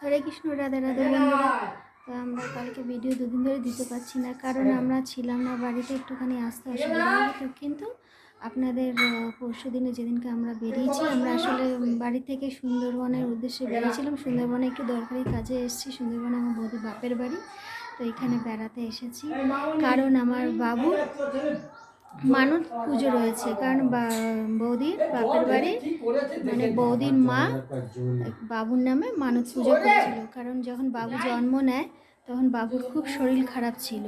হরে কৃষ্ণ, রাধে রাধে বন্ধুরা। তো আমরা কালকে ভিডিও দুদিন ধরে দিতে পারছি না, কারণ আমরা ছিলাম না বাড়িতে, একটুখানি আসতে অসুবিধা হতো। কিন্তু আপনাদের পরশু দিনে যেদিনকে আমরা বেরিয়েছি, আমরা আসলে বাড়ি থেকে সুন্দরবনের উদ্দেশ্যে বেরিয়েছিলাম। সুন্দরবনে একটু দরকারি কাজে এসেছি। সুন্দরবনে আমার বৌদি বাপের বাড়ি, তো এখানে বেড়াতে এসেছি। কারণ আমার বাবু মানত পুজো রয়েছে, কারণ বৌদির বাপের বাড়ি মানে বৌদির মা বাবুর নামে মানত পুজো করেছিল। কারণ যখন বাবু জন্ম নেয় তখন বাবুর খুব শরীর খারাপ ছিল,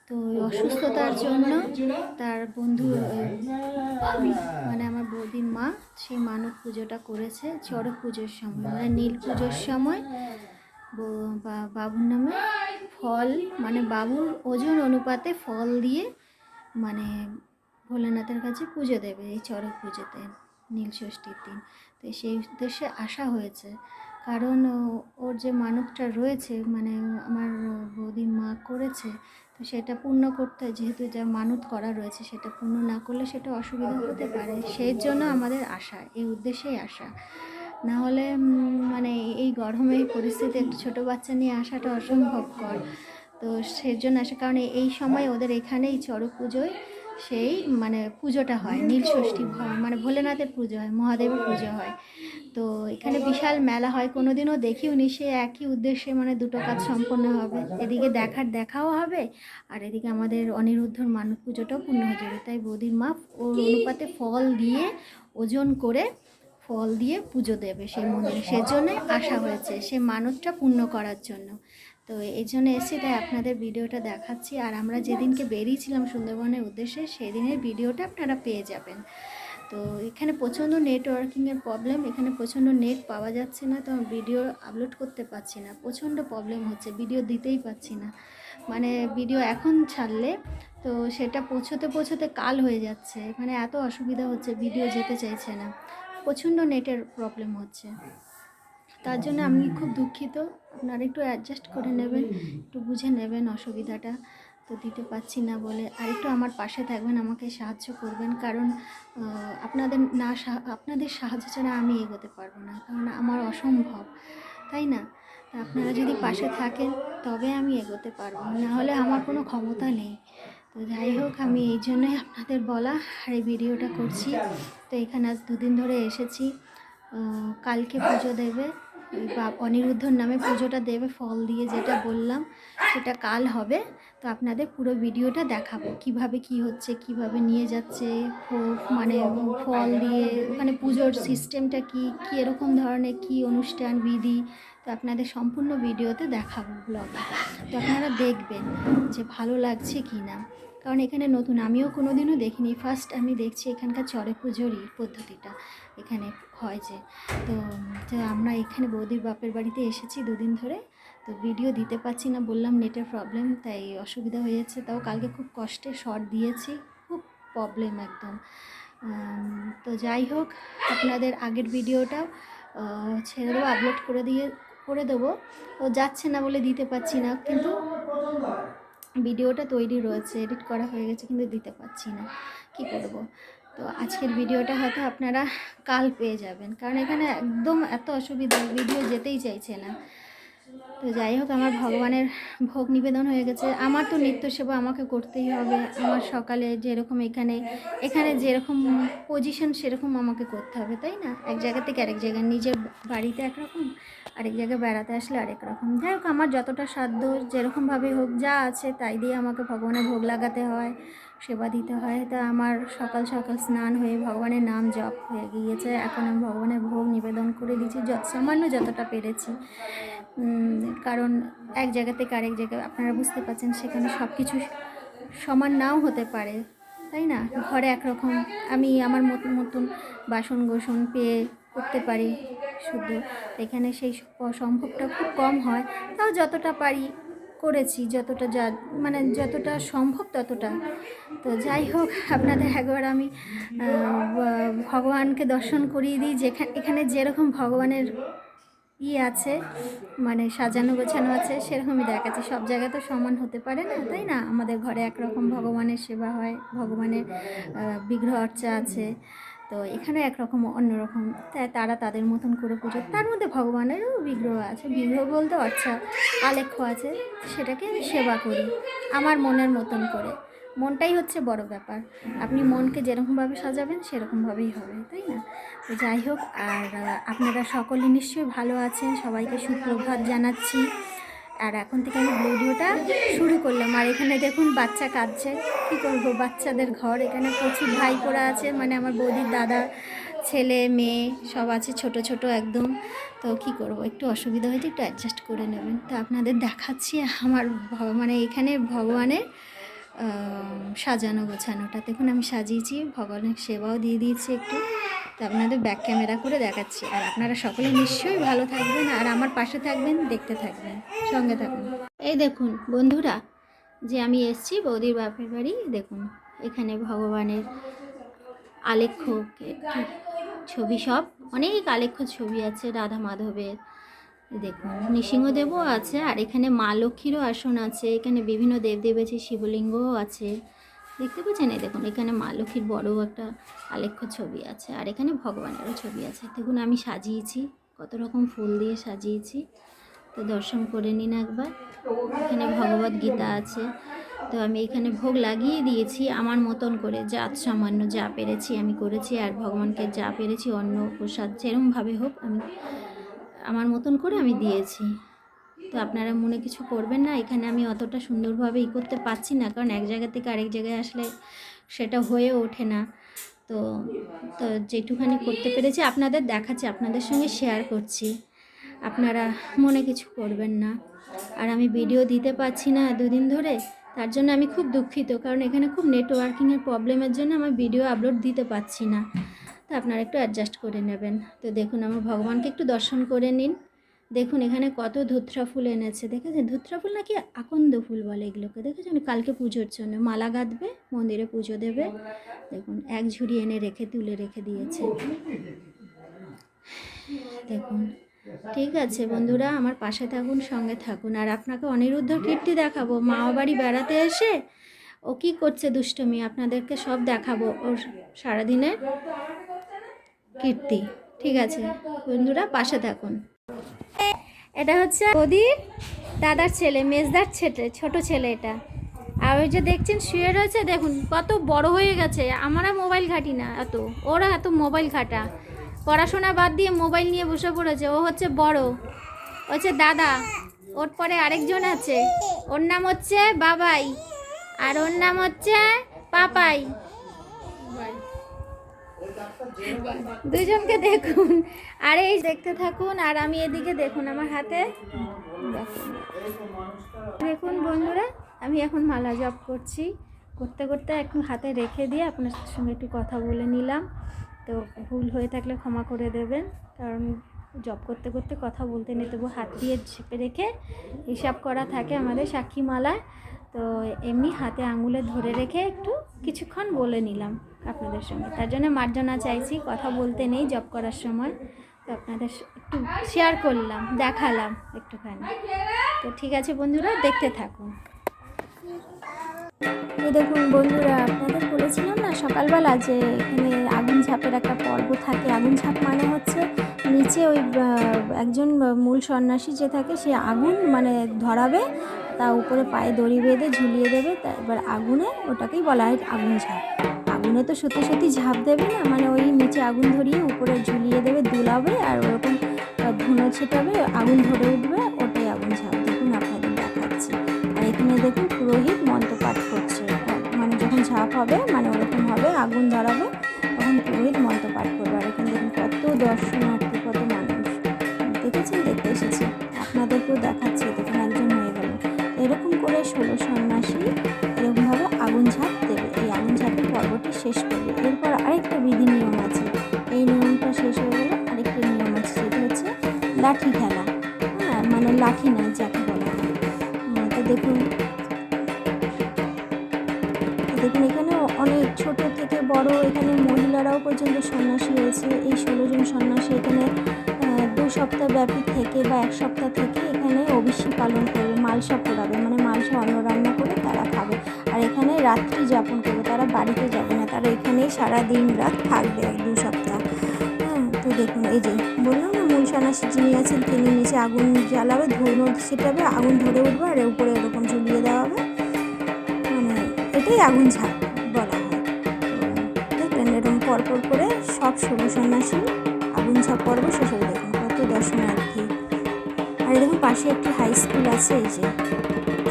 তো ওই অসুস্থতার জন্য তার বন্ধু মানে আমার বৌদির মা সেই মানত পুজোটা করেছে চড়ক পুজোর সময়, মানে নীল পুজোর সময়। বাবুর নামে ফল, মানে বাবুর ওজন অনুপাতে ফল দিয়ে মানে ভোলেনাথের কাছে পুজো দেবে এই চড়ক পুজোতে, নীল ষষ্ঠীর দিন। তো সেই উদ্দেশ্যে আসা হয়েছে, কারণ ওর যে মানবটা রয়েছে, মানে আমার বৌদির মা করেছে, তো সেটা পূর্ণ করতে, যেহেতু যা মানত করা রয়েছে সেটা পূর্ণ না করলে সেটা অসুবিধা হতে পারে। সেই জন্য আমাদের আসা, এই উদ্দেশ্যেই আসা। না হলে মানে এই গরমে এই পরিস্থিতি একটু ছোটো বাচ্চা নিয়ে আসাটা অসম্ভবকর। তো সেই জন্য আসা, কারণ এই সময় ওদের এখানেই চড়ক পুজোয় সেই মানে পুজোটা হয়, নীল ষষ্ঠী মানে ভোলেনাথের পুজো হয়, মহাদেবের পুজো হয়। তো এখানে বিশাল মেলা হয়, কোনো দিনও দেখিও নি। সে একই উদ্দেশ্যে মানে দুটো কাজ সম্পন্ন হবে, এদিকে দেখাও হবে, আর এদিকে আমাদের অনিরুদ্ধর মানত পুজোটাও পূর্ণ হয়ে যাবে। তাই বৌদির মা ওর অনুপাতে ফল দিয়ে, ওজন করে ফল দিয়ে পুজো দেবে সেই মন্দিরে, সেজন্যে আসা হয়েছে, সে মানতটা পূর্ণ করার জন্য। তো এই জন্য এসে তাই আপনাদের ভিডিওটা দেখাচ্ছি। আর আমরা যেদিনকে বেরিয়েছিলাম সুন্দরবনের উদ্দেশ্যে, সেদিনের ভিডিওটা আপনারা পেয়ে যাবেন। তো এখানে প্রচণ্ড নেটওয়ার্কিংয়ের প্রবলেম, এখানে প্রচণ্ড নেট পাওয়া যাচ্ছে না, তো ভিডিও আপলোড করতে পারছি না, প্রচণ্ড প্রবলেম হচ্ছে, ভিডিও দিতেই পারছি না। মানে ভিডিও এখন ছাড়লে তো সেটা পৌঁছোতে কাল হয়ে যাচ্ছে, মানে এত অসুবিধা হচ্ছে, ভিডিও যেতে চাইছে না, প্রচণ্ড নেটের প্রবলেম হচ্ছে। তার জন্য আমি খুব দুঃখিত, আপনারা একটু অ্যাডজাস্ট করে নেবেন, একটু বুঝে নেবেন অসুবিধাটা। তো দিতে পারছি না বলে আর একটু আমার পাশে থাকবেন, আমাকে সাহায্য করবেন, কারণ আপনাদের সাহায্য ছাড়া আমি এগোতে পারবো না, কারণ আমার অসম্ভব, তাই না? আপনারা যদি পাশে থাকেন তবে আমি এগোতে পারবো, না হলে আমার কোনো ক্ষমতা নেই। তো যাই হোক, আমি এই জন্যই আপনাদের বলা আর এই ভিডিওটা করছি। তো এখানে আজ দুদিন ধরে এসেছি। কালকে পুজো দেবে, অনিরুদ্ধর নামে পুজোটা দেবে ফল দিয়ে, যেটা বললাম সেটা কাল হবে। তো আপনাদের পুরো ভিডিওটা দেখাবো, কিভাবে কি হচ্ছে, কিভাবে নিয়ে যাচ্ছে মানে ফল দিয়ে, ওখানে পুজোর সিস্টেমটা কি এরকম ধরনের কি অনুষ্ঠান বিধি, তো আপনাদের সম্পূর্ণ ভিডিওতে দেখাবো ব্লগে। তো আপনারা দেখবেন যে ভালো লাগছে কি না, কারণ এখানে নতুন, আমিও কোনো দিনও দেখিনি, ফার্স্ট আমি দেখছি এখানকার চড়ক পুজোর পদ্ধতিটা এখানে হয় যে। তো আমরা এখানে বৌদির বাপের বাড়িতে এসেছি দুদিন ধরে, তো ভিডিও দিতে পারছি না, বললাম নেটের প্রবলেম, তাই অসুবিধা হয়ে যাচ্ছে। তাও কালকে খুব কষ্টে শর্ট দিয়েছি, খুব প্রবলেম একদম। তো যাই হোক, আপনাদের আগের ভিডিওটাও ছেড়ে দেবো, আপলোড করে দেবো। ও যাচ্ছে না বলে দিতে পারছি না, কিন্তু ভিডিওটা তৈরি রয়েছে, এডিট করা হয়ে গেছে, কিন্তু দিতে পারছি না, কি করব। তো আজকের ভিডিওটা হয়তো আপনারা কাল পেয়ে যাবেন, কারণ এখানে একদম এত অসুবিধা, ভিডিও যেতেই চাইছে না। তো যাই হোক, আমার ভগবানের ভোগ নিবেদন হয়ে গেছে, আমার তো নিত্য সেবা আমাকে করতেই হবে। আমার সকালে যেরকম এখানে যেরকম পজিশন সেরকম আমাকে করতে হবে, তাই না? এক জায়গা থেকে আরেক জায়গায়, নিজের বাড়িতে একরকম, আরেক জায়গায় বেড়াতে আসলে আরেক রকম। যাই হোক, আমার যতটা সাধ্য যেরকমভাবে হোক, যা আছে তাই দিয়ে আমাকে ভগবানের ভোগ লাগাতে হয়, সেবা দিতে হয়। তা আমার সকাল সকাল স্নান হয়ে ভগবানের নাম জপ হয়ে গিয়েছে, এখন আমি ভগবানের ভোগ নিবেদন করে দিচ্ছি সামান্য যতটা পেরেছি। কারণ এক জায়গা থেকে আরেক জায়গায়, আপনারা বুঝতে পারছেন, সেখানে সব কিছু সমান নাও হতে পারে, তাই না? ঘরে একরকম, আমি আমার মতন বাসন গোসন পেয়ে করতে পারি শুদ্ধ, এখানে সেই সম্ভবটা খুব কম হয়। তাও যতটা পারি করেছি, যতটা মানে যতটা সম্ভব ততটা। তো যাই হোক, আপনাদের একবার আমি ভগবানকে দর্শন করিয়ে দিই, এখানে যেরকম ভগবানের আছে, মানে সাজানো গোছানো আছে, সেরকমই দেখাচ্ছি। সব জায়গায় তো সমান হতে পারে না, তাই না? আমাদের ঘরে একরকম ভগবানের সেবা হয়, ভগবানের বিগ্রহ অর্চা আছে, তো এখানে একরকম অন্যরকম, তাই তারা তাদের মতন করে পুজো, তার মধ্যে ভগবানেরও বিগ্রহ আছে, বিগ্রহ বলতে আচ্ছা আলেখ্য আছে, সেটাকে আমি সেবা করি আমার মনের মতন করে। মনটাই হচ্ছে বড় ব্যাপার, আপনি মনকে যেরকমভাবে সাজাবেন সেরকমভাবেই হবে, তাই না? তো যাই হোক, আর আপনারা সকলে নিশ্চয়ই ভালো আছেন, সবাইকে সুপ্রভাত জানাচ্ছি। আর এখন থেকে আমি ভিডিওটা শুরু করলাম। আর এখানে দেখুন বাচ্চা কাঁদছে, কী করবো, বাচ্চাদের ঘর, এখানে প্রচুর ভাইপোরা আছে, মানে আমার বৌদির দাদা ছেলে মেয়ে সব আছে, ছোট ছোট একদম। তো কি করব, একটু অসুবিধা হয়েছে, একটু অ্যাডজাস্ট করে নেবেন। তো আপনাদের দেখাচ্ছি আমার মানে এখানে ভগবানের সাজানো গোছানোটা দেখুন, আমি সাজিয়েছি, ভগবানের সেবাও দিয়ে দিয়েছি একটু। তো আপনাদের ব্যাক ক্যামেরা করে দেখাচ্ছি। আর আপনারা সকলে নিশ্চয়ই ভালো থাকবেন আর আমার পাশে থাকবেন, দেখতে থাকবেন, সঙ্গে থাকুন। এই দেখুন বন্ধুরা, যে আমি এসেছি বৌদির বাপের বাড়ি, দেখুন এখানে ভগবানের আলেখ্য ছবি, সব অনেক আলেখ্য ছবি আছে রাধা মাধবের, দেখুন নৃসিংহদেবও আছে, আর এখানে মা লক্ষ্মীরও আসন আছে, এখানে বিভিন্ন দেবদেব আছে, শিবলিঙ্গও আছে, দেখতে পাচ্ছেন? এই দেখুন এখানে মা লক্ষ্মীর বড় একটা আলেখ্য ছবি আছে, আর এখানে ভগবানেরও ছবি আছে। দেখুন আমি সাজিয়েছি, কত রকম ফুল দিয়ে সাজিয়েছি, তো দর্শন করে নিন একবার। এখানে ভগবদ গীতা আছে, তো আমি এখানে ভোগ লাগিয়ে দিয়েছি আমার মতন করে, যা সামান্য যা পেরেছি আমি করেছি, আর ভগবানকে যা পেরেছি অন্ন প্রসাদ যেরমভাবে হোক আমি আমার মতন করে আমি দিয়েছি। তো আপনারা মনে কিছু করবেন না, এখানে আমি অতটা সুন্দরভাবে করতে পারছি না, কারণ এক জায়গা থেকে আরেক জায়গায় আসলে সেটা হয়ে ওঠে না। তো তো যেটুখানি করতে পেরেছি আপনাদের দেখাচ্ছি, আপনাদের সঙ্গে শেয়ার করছি, আপনারা মনে কিছু করবেন না। আর আমি ভিডিও দিতে পারছি না দুদিন ধরে, তার জন্য আমি খুব দুঃখিত, কারণ এখানে খুব নেটওয়ার্কিংয়ের প্রবলেমের জন্য আমার ভিডিও আপলোড দিতে পারছি না, তো আপনারা একটু অ্যাডজাস্ট করে নেবেন। তো দেখুন আমার ভগবানকে একটু দর্শন করে নিন। দেখুন এখানে কত ধুত্রা ফুল এনেছে, দেখেছেন? ধুত্রা ফুল নাকি আকন্দ ফুল বলে এগুলোকে, দেখেছেন? কালকে পুজোর জন্য মালা গাঁথবে, মন্দিরে পুজো দেবে। দেখুন এক ঝুড়ি এনে তুলে রেখে দিয়েছে, দেখুন। ঠিক আছে বন্ধুরা, আমার পাশে থাকুন, সঙ্গে থাকুন। আর আপনাকে অনিরুদ্ধ কীর্তি দেখাবো, মামা বাড়ি বেড়াতে এসে ও কী করছে দুষ্টুমি, আপনাদেরকে সব দেখাবো, ওর সারাদিনের কীর্তি। ঠিক আছে বন্ধুরা, পাশে থাকুন। এটা হচ্ছে বৌদির দাদার ছেলে, মেজদার ছেলে, ছোট ছেলে এটা। আর ওই যে দেখছেন শুয়ে রয়েছে, দেখুন কত বড় হয়ে গেছে। আমরা মোবাইল ঘাঁটি না এত, ওরা এত মোবাইল ঘাঁটা, পড়াশোনা বাদ দিয়ে মোবাইল নিয়ে বসে পড়েছে। ও হচ্ছে বড়, হচ্ছে দাদা, ওর পরে আরেকজন আছে, ওর নাম হচ্ছে বাবাই, আর ওর নাম হচ্ছে পাপাই। দুজনকে দেখুন, আর এই দেখতে থাকুন। আর আমি এদিকে দেখুন আমার হাতে, দেখুন বন্ধুরা, আমি এখন মালা জপ করছি, করতে করতে একটু হাতে রেখে দিয়ে আপনার সঙ্গে একটু কথা বলে নিলাম। তো ভুল হয়ে থাকলে ক্ষমা করে দেবেন, কারণ জপ করতে করতে কথা বলতে নেই, তবু হাত দিয়ে চেপে রেখে হিসাব করা থাকে আমাদের সাক্ষী মালায়। তো এমনি হাতে আঙুলে ধরে রেখে একটু কিছুক্ষণ বলে নিলাম আপনাদের সঙ্গে, তার জন্য মার্জনা চাইছি, কথা বলতে নেই জব করার সময়। তো আপনাদের একটু শেয়ার করলাম, দেখালাম একটুখানি। তো ঠিক আছে বন্ধুরা, দেখতে থাকুন। এই দেখুন বন্ধুরা, আপনাদের বলেছিলাম না সকালবেলা যে এখানে আগুন ঝাঁপের একটা পর্ব থাকে। আগুন ঝাঁপ মানে হচ্ছে নিচে ওই একজন মূল সন্ন্যাসী যে থাকে, সে আগুন মানে ধরাবে, তা উপরে পায়ে দড়ি বেঁধে ঝুলিয়ে দেবে, তা এবার আগুনে, ওটাকেই বলা হয় আগুন ঝাঁপ। আগুনে তো সত্যি সত্যি ঝাঁপ দেবে না, মানে ওই নিচে আগুন ধরিয়ে উপরে ঝুলিয়ে দেবে, দুলাবে, আর ওরকম ধুনো ছেটাবে, আগুন ধরে উঠবে, ওটাই আগুন ঝাঁপ। দেখুন আপনাদের দেখাচ্ছি। আর এখানে দেখুন পুরোহিত মন্ত্রপাঠ করছে, মানে যখন ঝাঁপ হবে মানে ওরকম হবে, আগুন ধরাবে, তখন পুরোহিত মন্ত্রপাঠ করবে। আর এখানে দেখুন কত দর্শনার্থী, কত মানুষ, দেখেছেন? দেখতে এসেছি, আপনাদেরকেও দেখাচ্ছি। দেখুন একজন হয়ে গেল, এরকম করে 16 সন্ন্যাসী এরকমভাবে আগুন ঝাঁপ দেবে, এই আগুন ঝাঁপের পর্বটি শেষ করবে। এরপর আরেকটা বিধি নিয়ম আছে, এই নিয়মটা শেষ হয়ে গেলে আরেকটা নিয়ম আছে, সেটা হচ্ছে লাঠি খেলা, হ্যাঁ, মানে লাঠি নাচ যাকে বলা হয়। তো দেখুন এখানে অনেক ছোট থেকে বড়, এখানে মহিলারাও পর্যন্ত সন্ন্যাসী হয়েছে। এই 16 জন সন্ন্যাসী এখানে 2 সপ্তাহ ব্যাপী থেকে বা 1 সপ্তাহ থেকে এখানে অভিষেক পালন করবে, মালসা পোড়াবে, মানে মালসা অন্ন রান্না করে তারা খাবে। আর এখানে রাত্রি যাপন করবে, তারা বাড়িতে যাবে না, তারা এখানেই সারা দিন রাত থাকবে 2 সপ্তাহ। হ্যাঁ, তো দেখুন এই যে বললাম না, মূল সন্ন্যাসী যিনি আছেন তিনি নিচে আগুন জ্বালাবে, ধুনো ছিটাবে, আগুন ধরে উঠবে আর উপরে এরকম ঝুলিয়ে দেওয়া হবে, মানে এটাই আগুন ঝাঁপ বলা হয়। তো দেখবেন এরকম পরপর করে সব 16 সন্ন্যাসী আগুন ঝাঁপ পর্ব শেষ হবে। দেখুন কত দর্শনার্থী। আর দেখুন পাশে একটি হাই স্কুল আছে, এই যে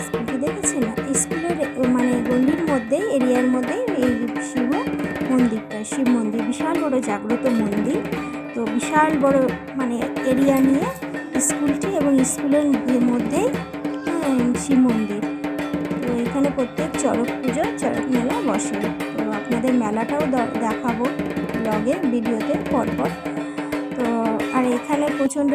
স্কুলটি দেখেছেন না, স্কুলের মানে গণ্ডির মধ্যেই, এরিয়ার মধ্যেই এই শিব মন্দিরটা, শিব মন্দির বিশাল বড় জাগ্রত মন্দির। তো বিশাল বড় মানে এরিয়া নিয়ে স্কুলটি, এবং স্কুলের মধ্যেই শিব মন্দির। তো এখানে প্রত্যেক চড়ক পুজো, চড়ক মেলা বসে। তো আপনাদের মেলাটাও দেখাবো ব্লগে, ভিডিওতে পরপর। তো আর এখানে প্রচণ্ড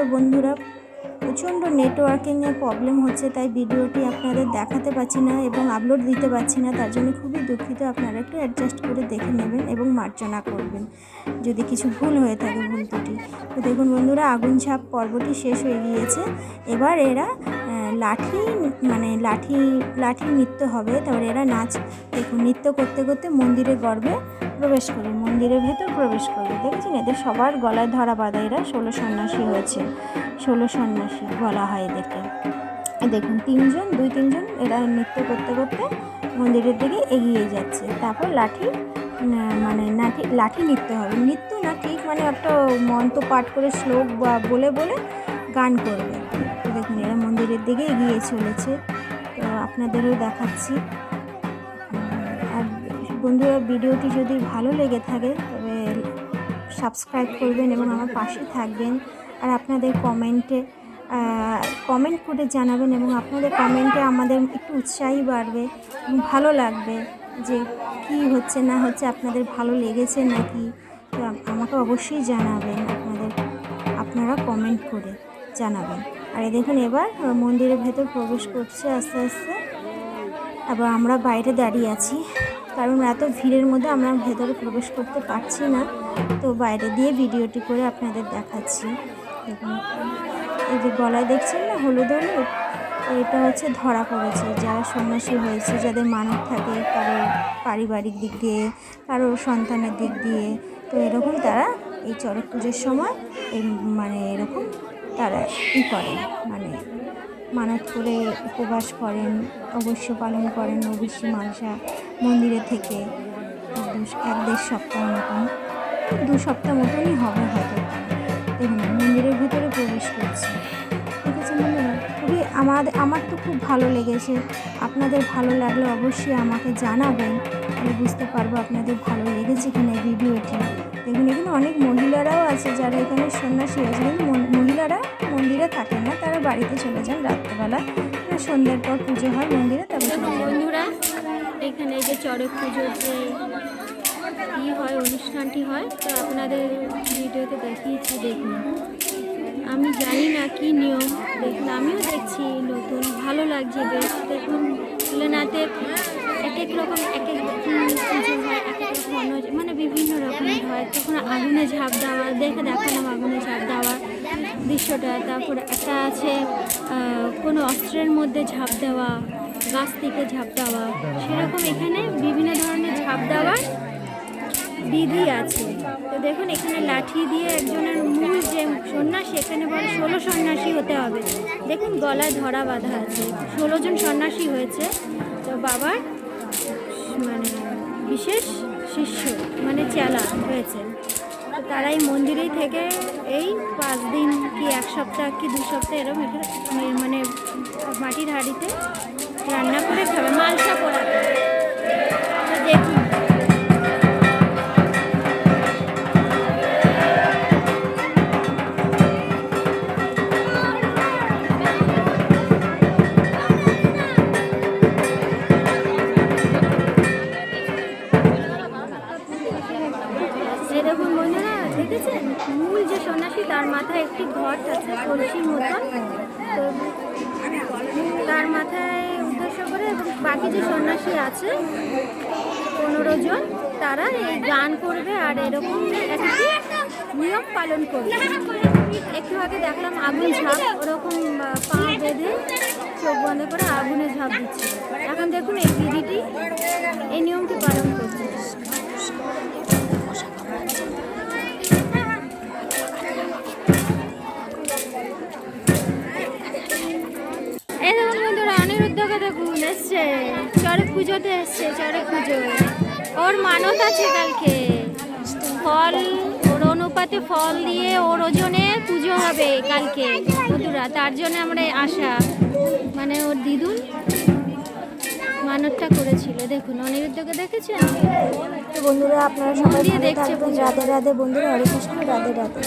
নেটওয়ার্কিংয়ের প্রবলেম হচ্ছে, তাই ভিডিওটি আপনাদের দেখাতে পারছি না এবং আপলোড দিতে পারছি না, তার জন্য খুবই দুঃখিত। আপনারা একটু অ্যাডজাস্ট করে দেখে নেবেন এবং মার্জনা করবেন যদি কিছু ভুল হয়ে থাকে, ভুল ত্রুটি। তো দেখুন বন্ধুরা, আগুন ঝাঁপ পর্বটি শেষ হয়ে গিয়েছে। এবার এরা লাঠি নৃত্য হবে। তারপরে এরা দেখুন নৃত্য করতে করতে মন্দিরের গর্ভে প্রবেশ করবে, মন্দিরের ভেতর প্রবেশ করবে। দেখেছেন এদের সবার গলায় ধরা বাঁধা, এরা 16 সন্ন্যাসী হয়েছে, 16 সন্ন্যাসী বলা হয় এদেরকে। দেখুন 2-3 জন এরা নৃত্য করতে করতে মন্দিরের দিকে এগিয়ে যাচ্ছে। তারপর লাঠি নৃত্য হবে, নৃত্য না ঠিক মানে একটা মন্ত্র পাঠ করে শ্লোক বা বলে গান করবে। তো দেখুন এরা মন্দিরের দিকে এগিয়ে চলেছে। তো আপনাদেরও দেখাচ্ছি। আর বন্ধুরা, ভিডিওটি যদি ভালো লেগে থাকে তবে সাবস্ক্রাইব করবেন এবং আমার পাশে থাকবেন। আর আপনাদের কমেন্ট করে জানাবেন, এবং আপনাদের কমেন্টে আমাদের একটু উৎসাহী বাড়বে এবং ভালো লাগবে যে কি হচ্ছে না হচ্ছে, আপনাদের ভালো লেগেছে নাকি। তো আমাকে অবশ্যই জানাবেন, আপনারা কমেন্ট করে জানাবেন। আর দেখুন এবার মন্দিরের ভেতর প্রবেশ করছে আস্তে আস্তে। আবার আমরা বাইরে দাঁড়িয়ে আছি, কারণ এত ভিড়ের মধ্যে আমরা ভেতরে প্রবেশ করতে পারছি না। তো বাইরে দিয়ে ভিডিওটি করে আপনাদের দেখাচ্ছি। দেখুন এই যে গলায় দেখছেন না হলুদ, এটা হচ্ছে ধরা পড়েছে যারা সন্ন্যাসী হয়েছে, যাদের মানত থাকে, কারো পারিবারিক দিক দিয়ে, কারো সন্তানের দিক দিয়ে। তো এরকম তারা এই চড়ক পুজোর সময় এরকম তারা করেন, মানত করে উপবাস করেন, অবশ্য পালন করেন অবশ্যই মানসা মন্দিরে থেকে 1-1.5 সপ্তাহ মতন, 2 সপ্তাহ মতনই হবে হয়তো। দেখুন মন্দিরের ভিতরে প্রবেশ করছে। ঠিক আছে বন্ধুরা, খুবই আমার তো খুব ভালো লেগেছে। আপনাদের ভালো লাগলে অবশ্যই আমাকে জানাবেন, আমি বুঝতে পারবো আপনাদের ভালো লেগেছে কিনা ভিডিওটি। দেখুন এখানে অনেক মহিলারাও আছে যারা এখানে সন্ন্যাসী হয়েছে, কিন্তু মহিলারা মন্দিরে থাকেন না, তারা বাড়িতে চলে যান রাত্রেবেলা, সন্ধ্যার পর পুজো হয় মন্দিরে। তবে বন্ধুরা, এখানে এই যে চড়ক পুজোর যে হয় অনুষ্ঠানটি হয়, তো আপনাদের ভিডিওতে দেখিয়েছি। দেখুন আমি জানি না কি নিয়ম, দেখুন আমিও দেখছি নতুন, ভালো লাগছে বেশ। দেখুন ভোলেনাথে এক এক রকম এক এক পুজো হয়, এক এক রকম বিভিন্ন রকমের হয়। তখন আগুনে ঝাঁপ দেওয়া দেখালাম, আগুনে ঝাঁপ দেওয়ার দৃশ্যটা। তারপর একটা আছে কোনো অস্ত্রের মধ্যে ঝাঁপ দেওয়া, গাছ থেকে ঝাঁপ দেওয়া, সেরকম এখানে বিভিন্ন ধরনের ঝাঁপ দেওয়ার বিধি আছে। তো দেখুন এখানে লাঠি দিয়ে একজনের মূল যে সন্ন্যাসী, এখানে বলে 16 সন্ন্যাসী হতে হবে। দেখুন গলায় ধরা বাঁধা আছে, 16 জন সন্ন্যাসী হয়েছে। তো বাবার বিশেষ শিষ্য চেলা হয়েছে। তো তারা এই মন্দিরেই থেকে এই 5 দিন কি 1 সপ্তাহ কি 2 সপ্তাহ এরকম মাটির হাঁড়িতে রান্না করে খাবে, মালসা পোড়াবে। তো দেখুন এরকম বন্ধুরা দেখেছেন, মূল যে সন্ন্যাসী তার মাথায় একটি ঘট আছে কলসির মতন। তো তার মাথায় উদ্দেশ্য করে, এবং বাকি যে সন্ন্যাসী আছে 15 জন, তারা এই গান করবে আর এরকম একটি নিয়ম পালন করবে। একটু আগে দেখলাম আগুন ঝাঁপ, ওরকম পা বেঁধে চোখ বন্ধ করে আগুনে ঝাঁপ দিচ্ছিল। এখন দেখুন এই দিদিটি এই নিয়মটি পালন করছে। এই দেখুন বন্ধুরা, অনিরুদ্ধকে দেখুন এসছে, চড়ক পুজোতে এসছে, চড়ক পুজো। ওর মানত আছে কালকে, ফল ওর অনুপাতে ফল দিয়ে ওর ওজনে পুজো হবে কালকে বন্ধুরা, তার জন্য আমরা আসা। মানে ওর দিদুন মানতটা করেছিল। দেখুন অনিরুদ্ধকে দেখেছেন তো বন্ধুরা আপনারা সবাই দিয়ে ভালো দেখছে থাকবেন। পুজো। রাধে রাধে বন্ধুরা, হরে কৃষ্ণ, রাধে রাধে।